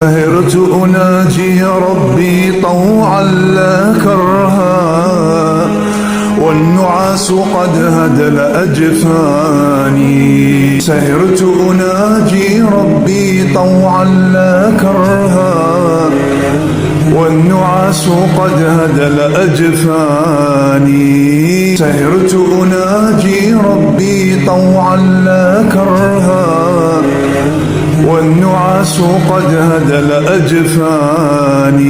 سهرت أناجي ربي طوعا لا كرها، والنعاس قد هدل أجفاني. سهرت أناجي ربي طوعا لا كرها، والنعاس قد هدل أجفاني. سهرت أناجي ربي طوعا لا كرها، والنعاس قد هدل أجفاني.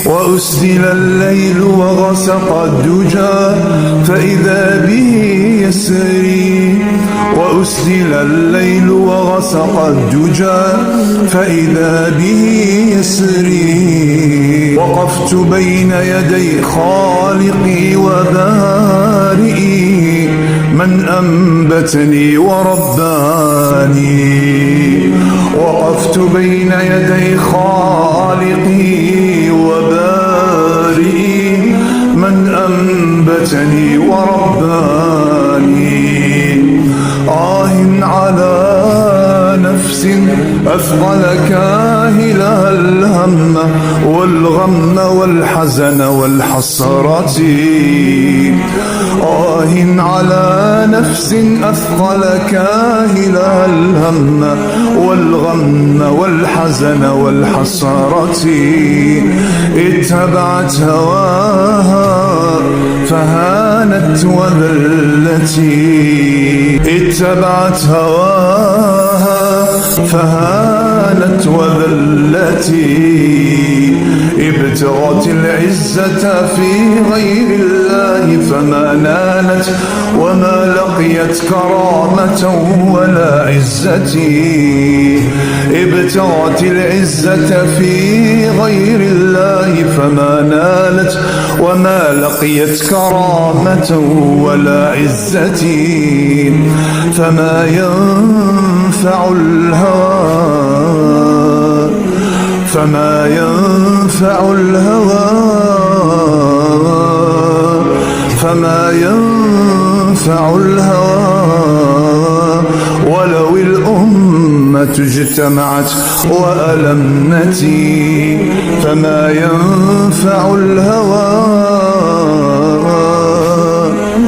وأسدل الليل وغسق الدجى فإذا به يسري. وأسدل الليل وغسق الدجى فإذا به يسري. وقفت بين يدي خالقي وبارئي، من أنبتني ورباني. وقفت بين يدي خالقي وبارئي، من أنبتني ورباني. على نفس أثقل كاهلها الهم والغم والحزن والحسرة. على نفس أثقل كاهلها الهم والغم والحزن والحسرة. اتبعت هواها فهانت وذلتي. اتبعت هواها فهانت وذلتي. ابتغت العزة في غير الله فما نالت، وما لقيت كرامة ولا عزتي. ابتغت العزة في غير الله فما نالت، وما لقيت كرامة ولا عزتي. فما ينفع الهوى، فما ينفع الهوى، فما ينفع الهوى ولو الأمة اجتمعت وألمتي. فما ينفع الهوى،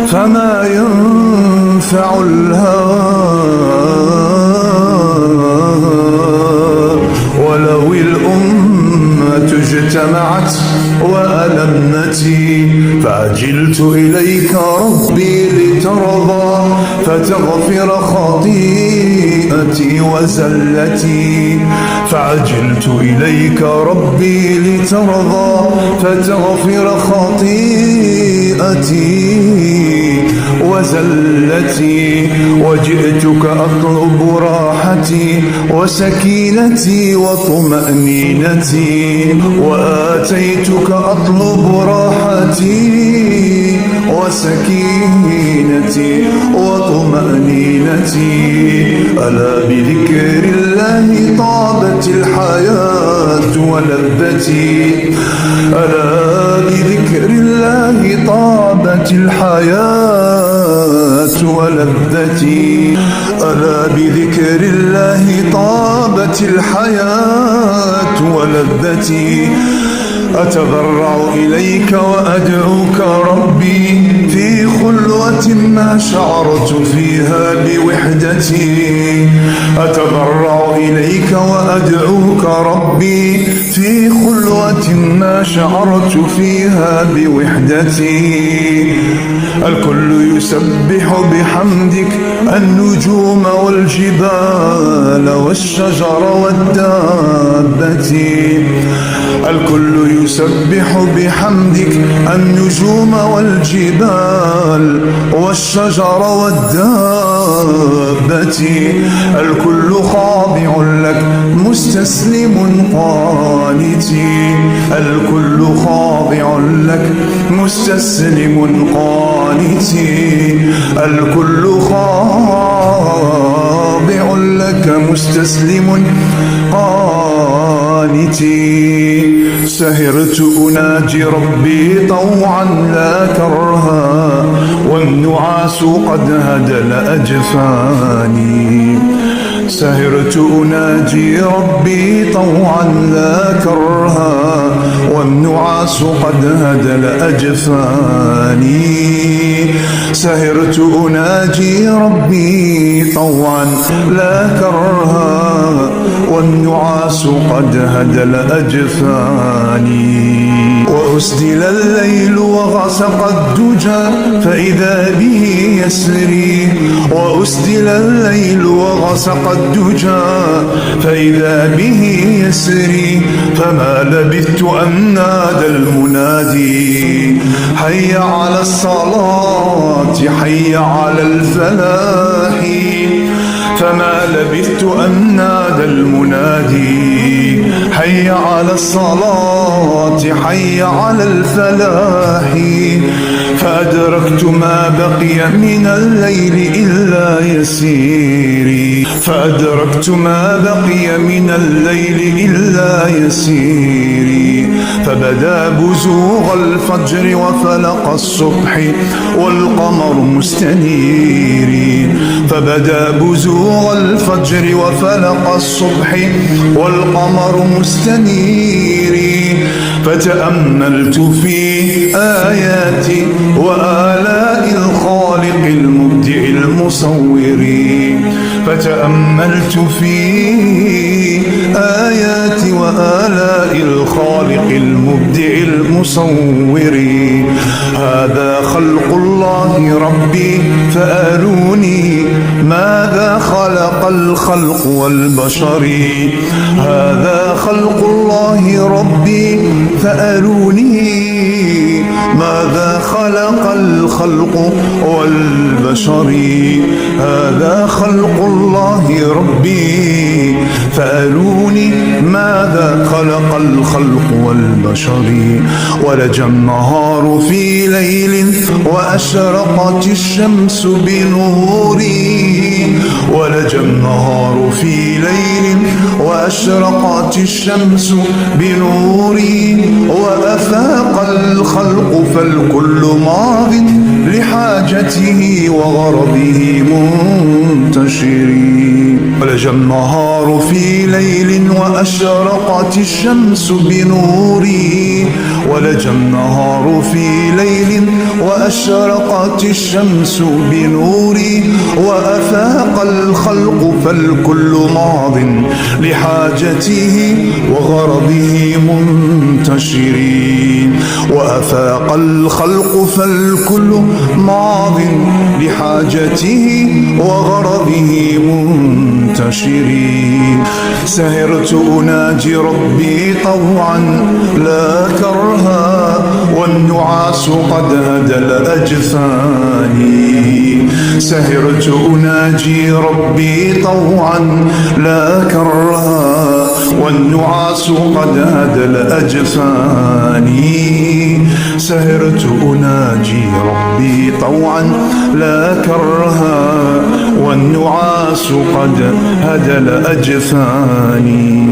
فما ينفع الهوى ولو الأمة اجتمعت وألمتي. فعجلت إليك ربي لترضى، فتغفر خطيئتي وزلتي. فعجلت إليك ربي لترضى، فتغفر خطيئتي وزلتي. وجئتك أطلب راحتي وسكينتي وطمأنينتي. وآتيتك أطلب راحتي وسكينتي وطمأنينتي. ألا بذكر الله طابت الحياة ولذتي. ألا بذكر الله طابت الحياة ولذتي. ألا بذكر الله طابت الحياة ولذتي. أتضرع إليك وأدعوك ربي في خلوة ما شعرت فيها بوحدتي. أتضرع إليك وأدعوك ربي في خلوة ما شعرت فيها بوحدتي. الكل يسبح بحمدك، النجوم والجبال والشجر والدابة. الكل يسبح بحمدك، النجوم والجبال والشجر والدابة. الكل خاضع لك مستسلم قانتي. الكل خاضع لك مستسلم قانتي. الكل خاضع لك مستسلم قانتي. سهرت أناجي ربي طوعا لا كرها، والنعاس قد هدل أجفاني. سهرت أناجي ربي طوعا لا كرها والنعاس قد هدل أجفاني. سهرت أناجي ربي طوعا لا كرها والنعاس قد هدل أجفاني. وأسدل الليل وغسق الدجى فإذا به يسري. وأسدل الليل وغسق الدجى فإذا به يسري. فما لبثت أن نادى المنادي حي على الصلاة حي على الفلاح. فما لبثت أن نادى المنادي حي على الصلاة حي على الفلاح. فأدركت ما بقي من الليل إلا يسيري. فأدركت ما بقي من الليل إلا يسيري. فبدا بزوغ الفجر وفلق الصبح والقمر مستنير. فبدا بزوغ الفجر وفلق الصبح والقمر مستنير. فتأملت في آيات وآلاء الخالق المبدع المصور. فتأملت في آيات وآلاء الخالق المبدع المصور. هذا خلق الله ربي فأروني ماذا خلق الخلق والبشر. هذا خلق الله ربي فأروني ماذا خلق الخلق والبشر. هذا خلق الله ربي فأروني ماذا خلق الخلق والبشر. ولج النهار في ليل وأشرقت الشمس بنوري. ولج النهار في ليل وأشرقت الشمس بنوري. وأفاق الخلق فالكل ماض لحاجته وغرضه منتشر. ولج النهار في ليل وأشرقت الشمس بنوري. ولج النهار في ليل وأشرقت الشمس بنوري. وأفاق الخلق فالكل ماض لحاجته وغرضه منتشر. وأفاق الخلق فالكل ماض لحاجته وغرضه منتشر. سهرت أناجي ربي طوعا لا كرها والنعاس قد هدل أجفاني. سهرت أناجي ربي طوعا لا كرها والنعاس قد هدل أجفاني. سهرت أناجي ربي طوعا لا كرها والنعاس قد هدل أجفاني.